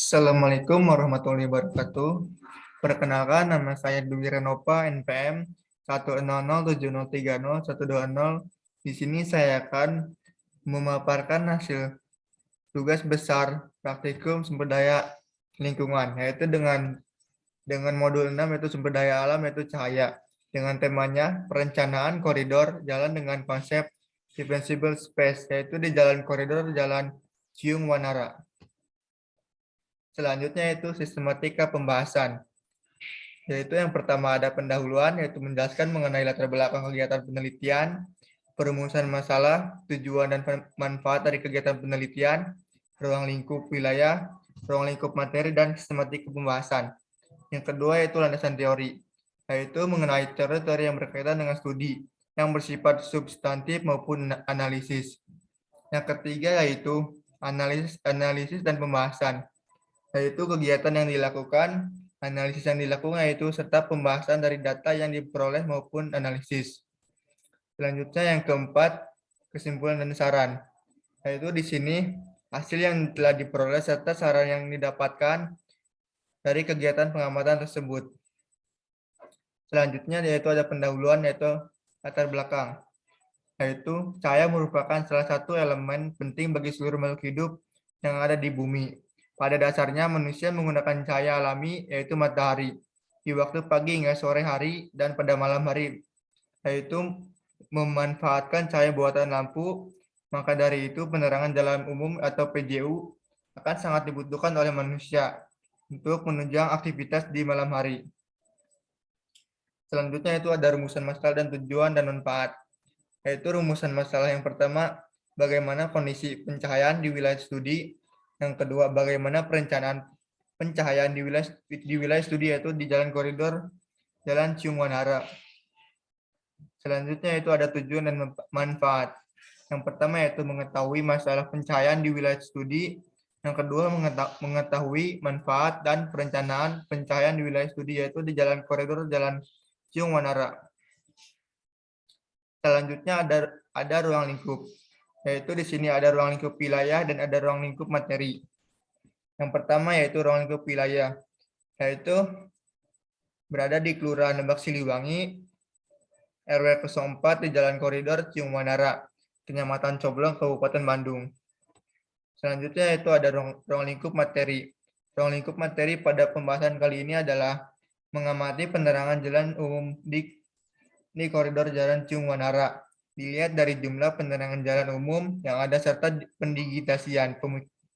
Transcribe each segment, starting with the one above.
Assalamualaikum warahmatullahi wabarakatuh. Perkenalkan, nama saya Dwi Renova, NPM 1007030 Di sini saya akan memaparkan hasil tugas besar praktikum sumber daya lingkungan, yaitu dengan modul 6 yaitu sumber daya alam yaitu cahaya. Dengan temanya perencanaan koridor jalan dengan konsep defensible space, yaitu di jalan koridor Jalan Ciung Wanara. Selanjutnya itu sistematika pembahasan, yaitu yang pertama ada pendahuluan, yaitu menjelaskan mengenai latar belakang kegiatan penelitian, perumusan masalah, tujuan dan manfaat dari kegiatan penelitian, ruang lingkup wilayah, ruang lingkup materi, dan sistematika pembahasan. Yang kedua yaitu landasan teori, yaitu mengenai teori-teori yang berkaitan dengan studi, yang bersifat substantif maupun analisis. Yang ketiga yaitu analisis dan pembahasan, yaitu kegiatan yang dilakukan, analisis yang dilakukan, yaitu serta pembahasan dari data yang diperoleh maupun analisis. Selanjutnya yang keempat, kesimpulan dan saran, yaitu di sini hasil yang telah diperoleh serta saran yang didapatkan dari kegiatan pengamatan tersebut. Selanjutnya yaitu ada pendahuluan, yaitu latar belakang, yaitu cahaya merupakan salah satu elemen penting bagi seluruh makhluk hidup yang ada di bumi. Pada dasarnya manusia menggunakan cahaya alami, yaitu matahari, di waktu pagi hingga sore hari dan pada malam hari, yaitu memanfaatkan cahaya buatan lampu. Maka dari itu penerangan jalan umum atau PJU akan sangat dibutuhkan oleh manusia untuk menunjang aktivitas di malam hari. Selanjutnya itu ada rumusan masalah dan tujuan dan manfaat, yaitu rumusan masalah yang pertama, bagaimana kondisi pencahayaan di wilayah studi. Yang kedua, bagaimana perencanaan pencahayaan di wilayah studi, yaitu di jalan koridor Jalan Ciung Wanara. Selanjutnya itu ada tujuan dan manfaat. Yang pertama yaitu mengetahui masalah pencahayaan di wilayah studi. Yang kedua, mengetahui manfaat dan perencanaan pencahayaan di wilayah studi, yaitu di jalan koridor Jalan Ciung Wanara. Selanjutnya ada ruang lingkup, yaitu di sini ada ruang lingkup wilayah dan ada ruang lingkup materi. Yang pertama yaitu ruang lingkup wilayah, yaitu berada di Kelurahan Lebak Siliwangi, RW 04 di Jalan Koridor Ciung Wanara, Kecamatan Coblong, Kabupaten Bandung. Selanjutnya itu ada ruang lingkup materi. Ruang lingkup materi pada pembahasan kali ini adalah mengamati penerangan jalan umum di koridor Jalan Ciung Wanara. Dilihat dari jumlah penerangan jalan umum yang ada serta pendigitasian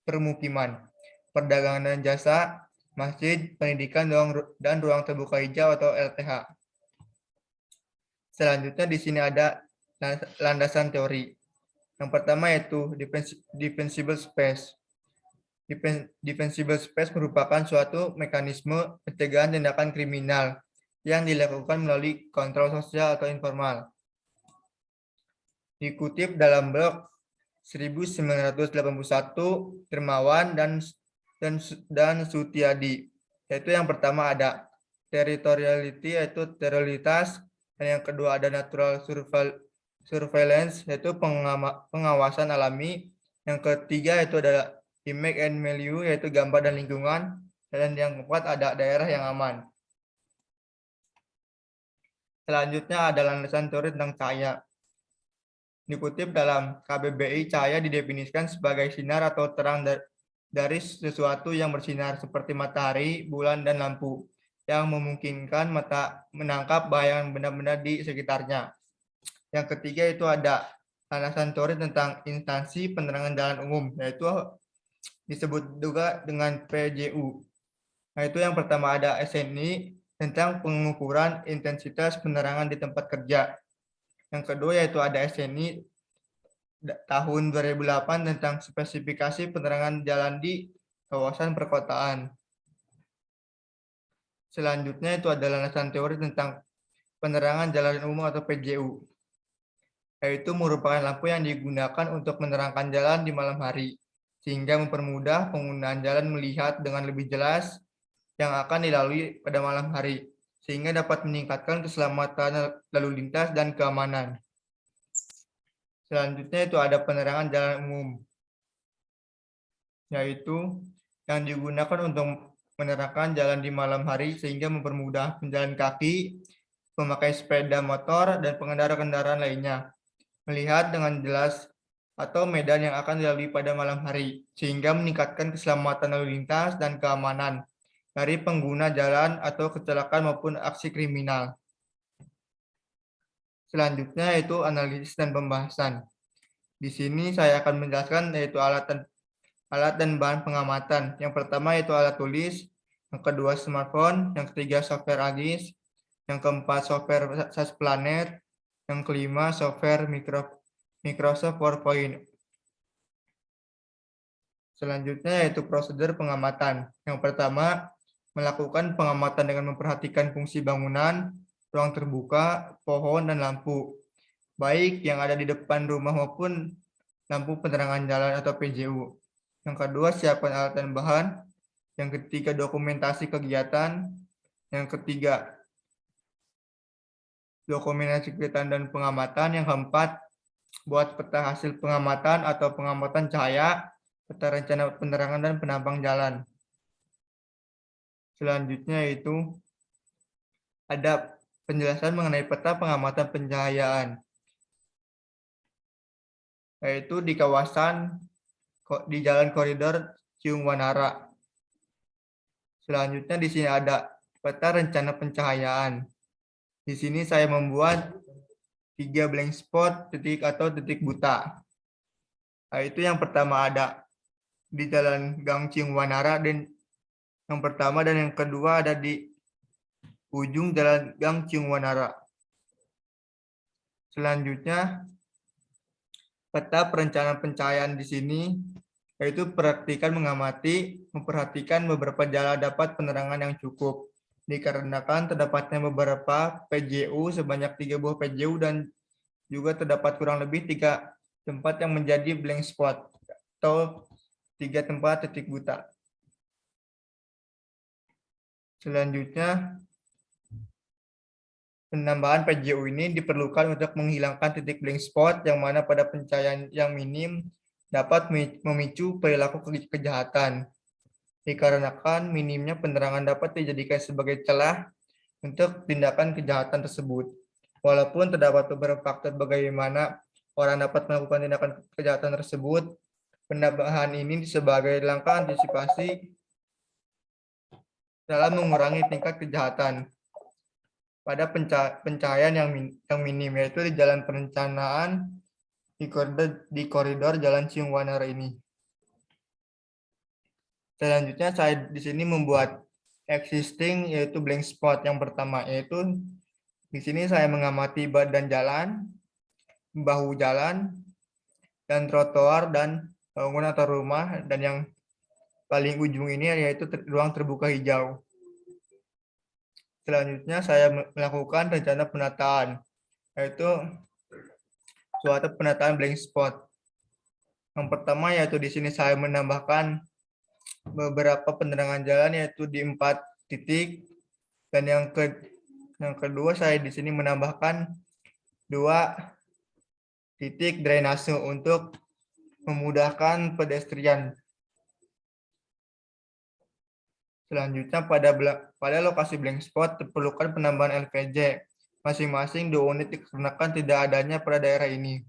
permukiman, perdagangan dan jasa, masjid, pendidikan, dan ruang terbuka hijau atau LTH. Selanjutnya di sini ada landasan teori. Yang pertama yaitu defensible space. Defensible space merupakan suatu mekanisme pencegahan tindakan kriminal yang dilakukan melalui kontrol sosial atau informal. Dikutip dalam blog 1981 Dermawan dan Sutiadi, yaitu yang pertama ada territoriality, yaitu teritorialitas, dan yang kedua ada natural surveillance, yaitu pengawasan alami. Yang ketiga itu adalah image and milieu, yaitu gambar dan lingkungan, dan yang keempat ada daerah yang aman. Selanjutnya ada landasan teori tentang cahaya. Dikutip dalam KBBI, cahaya didefinisikan sebagai sinar atau terang dari sesuatu yang bersinar seperti matahari, bulan, dan lampu, yang memungkinkan mata menangkap bayangan benda-benda di sekitarnya. Yang ketiga itu ada landasan teori tentang instansi penerangan jalan umum, yaitu disebut juga dengan PJU. Nah, itu yang pertama ada SNI tentang pengukuran intensitas penerangan di tempat kerja. Yang kedua yaitu ada SNI tahun 2008 tentang spesifikasi penerangan jalan di kawasan perkotaan. Selanjutnya itu adalah landasan teori tentang penerangan jalan umum atau PJU, yaitu merupakan lampu yang digunakan untuk menerangkan jalan di malam hari, sehingga mempermudah penggunaan jalan melihat dengan lebih jelas yang akan dilalui pada malam hari, sehingga dapat meningkatkan keselamatan lalu lintas dan keamanan. Selanjutnya itu ada penerangan jalan umum, yaitu yang digunakan untuk menerangkan jalan di malam hari sehingga mempermudah penjalan kaki, pemakai sepeda motor, dan pengendara kendaraan lainnya melihat dengan jelas atau medan yang akan dilalui pada malam hari, sehingga meningkatkan keselamatan lalu lintas dan keamanan dari pengguna jalan atau kecelakaan maupun aksi kriminal. Selanjutnya yaitu analisis dan pembahasan. Di sini saya akan menjelaskan yaitu alat dan bahan pengamatan. Yang pertama yaitu alat tulis, yang kedua smartphone, yang ketiga software AGIS, yang keempat software SAS Planet, yang kelima software Microsoft PowerPoint. Selanjutnya yaitu prosedur pengamatan. Yang pertama, melakukan pengamatan dengan memperhatikan fungsi bangunan, ruang terbuka, pohon, dan lampu, baik yang ada di depan rumah maupun lampu penerangan jalan atau PJU. Yang kedua, siapkan alat dan bahan. Yang ketiga, dokumentasi kegiatan. Yang ketiga, dokumentasi kegiatan dan pengamatan. Yang keempat, buat peta hasil pengamatan atau pengamatan cahaya, peta rencana penerangan dan penampang jalan. Selanjutnya yaitu ada penjelasan mengenai peta pengamatan pencahayaan, yaitu di kawasan di Jalan Koridor Ciung Wanara. Selanjutnya di sini ada peta rencana pencahayaan. Di sini saya membuat 3 blank spot titik atau titik buta. Nah, itu yang pertama ada di Jalan Gang Ciung Wanara, dan yang pertama dan yang kedua ada di ujung Jalan Gang Ciung Wanara. Selanjutnya peta perencanaan pencahayaan di sini yaitu perhatikan mengamati, memperhatikan beberapa jalan dapat penerangan yang cukup. Dikarenakan terdapatnya beberapa PJU sebanyak 3 buah PJU dan juga terdapat kurang lebih 3 tempat yang menjadi blank spot atau 3 tempat titik buta. Selanjutnya, penambahan PJU ini diperlukan untuk menghilangkan titik blank spot yang mana pada pencahayaan yang minim dapat memicu perilaku kejahatan. Dikarenakan minimnya penerangan dapat dijadikan sebagai celah untuk tindakan kejahatan tersebut. Walaupun terdapat beberapa faktor bagaimana orang dapat melakukan tindakan kejahatan tersebut, penambahan ini sebagai langkah antisipasi dalam mengurangi tingkat kejahatan pada pencahayaan yang minim, yaitu di jalan perencanaan di koridor Jalan Ciung Wanara ini. Selanjutnya saya di sini membuat existing yaitu blank spot yang pertama, yaitu di sini saya mengamati badan jalan, bahu jalan, dan trotoar dan bangunan atau rumah, dan yang paling ujung ini yaitu ruang terbuka hijau. Selanjutnya saya melakukan rencana penataan, yaitu suatu penataan blank spot. Yang pertama yaitu di sini saya menambahkan beberapa penerangan jalan yaitu di 4 titik, dan yang kedua saya di sini menambahkan 2 titik drainase untuk memudahkan pedestrian. Selanjutnya pada lokasi blank spot diperlukan penambahan LPG masing-masing 2 unit dikarenakan tidak adanya pada daerah ini.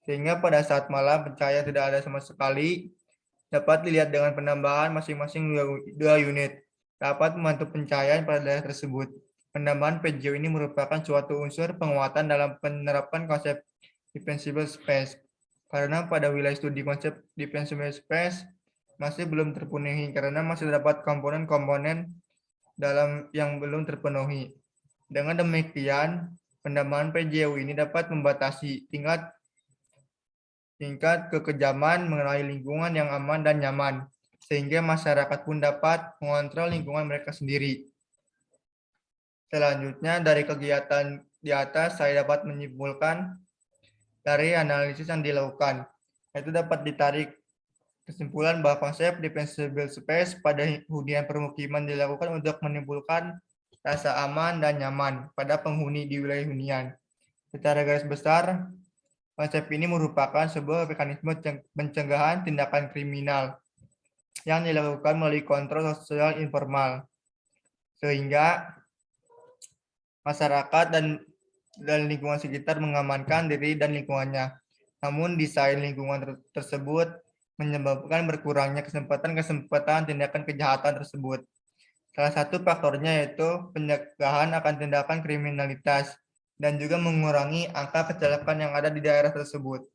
Sehingga pada saat malam pencahayaan tidak ada sama sekali, dapat dilihat dengan penambahan masing-masing 2 unit dapat membantu pencahayaan pada daerah tersebut. Penambahan PJU ini merupakan suatu unsur penguatan dalam penerapan konsep defensible space. Karena pada wilayah studi konsep defensible space masih belum terpenuhi karena masih terdapat komponen-komponen dalam yang belum terpenuhi. Dengan demikian, penambahan PJU ini dapat membatasi tingkat kekejaman mengenai lingkungan yang aman dan nyaman, sehingga masyarakat pun dapat mengontrol lingkungan mereka sendiri. Selanjutnya, dari kegiatan di atas, saya dapat menyimpulkan dari analisis yang dilakukan, yaitu dapat ditarik kesimpulan bahwa konsep defensible space pada hunian permukiman dilakukan untuk menimbulkan rasa aman dan nyaman pada penghuni di wilayah hunian. Secara garis besar, konsep ini merupakan sebuah mekanisme pencegahan tindakan kriminal yang dilakukan melalui kontrol sosial informal, sehingga masyarakat dan lingkungan sekitar mengamankan diri dan lingkungannya. Namun desain lingkungan tersebut menyebabkan berkurangnya kesempatan tindakan kejahatan tersebut. Salah satu faktornya yaitu pencegahan akan tindakan kriminalitas dan juga mengurangi angka kecelakaan yang ada di daerah tersebut.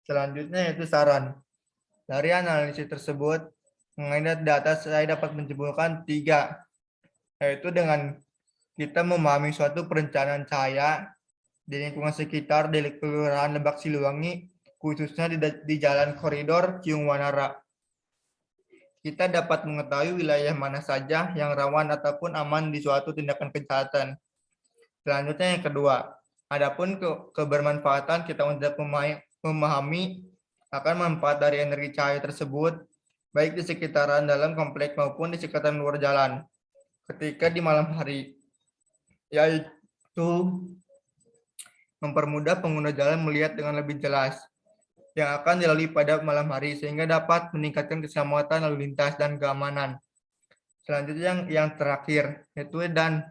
Selanjutnya yaitu saran. Dari analisis tersebut, mengenai data saya dapat menyimpulkan 3, yaitu dengan kita memahami suatu perencanaan cahaya di lingkungan sekitar di Kelurahan Lebak Siliwangi, khususnya di Jalan Koridor Ciung Wanara. Kita dapat mengetahui wilayah mana saja yang rawan ataupun aman di suatu tindakan kejahatan. Selanjutnya yang kedua, adapun kebermanfaatan kita untuk memahami akan manfaat dari energi cahaya tersebut, baik di sekitaran dalam kompleks maupun di sekitaran luar jalan, ketika di malam hari, yaitu mempermudah pengguna jalan melihat dengan lebih jelas yang akan dilalui pada malam hari, sehingga dapat meningkatkan keselamatan lalu lintas dan keamanan. Selanjutnya yang terakhir, yaitu dan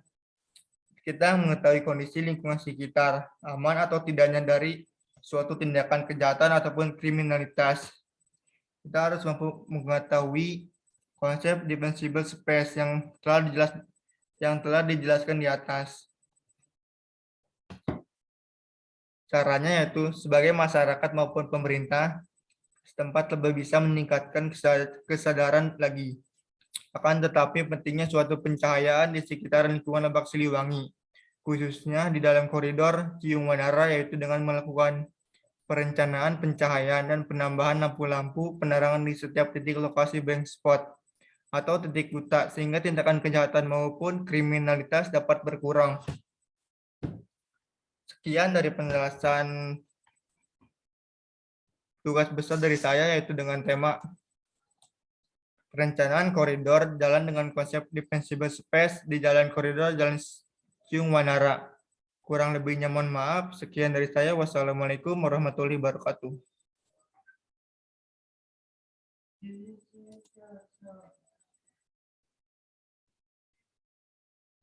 kita mengetahui kondisi lingkungan sekitar, aman atau tidaknya dari suatu tindakan kejahatan ataupun kriminalitas. Kita harus mampu mengetahui konsep defensible space yang telah dijelaskan di atas. Caranya yaitu sebagai masyarakat maupun pemerintah setempat lebih bisa meningkatkan kesadaran lagi. Akan tetapi pentingnya suatu pencahayaan di sekitar lingkungan Lebak Siliwangi, khususnya di dalam koridor Ciung Wanara, yaitu dengan melakukan perencanaan pencahayaan dan penambahan lampu-lampu penerangan di setiap titik lokasi blank spot atau titik buta, sehingga tindakan kejahatan maupun kriminalitas dapat berkurang. Sekian dari penjelasan tugas besar dari saya, yaitu dengan tema perencanaan koridor jalan dengan konsep defensible space di jalan koridor Jalan Ciung Wanara. Kurang lebihnya mohon maaf. Sekian dari saya. Wassalamualaikum warahmatullahi wabarakatuh.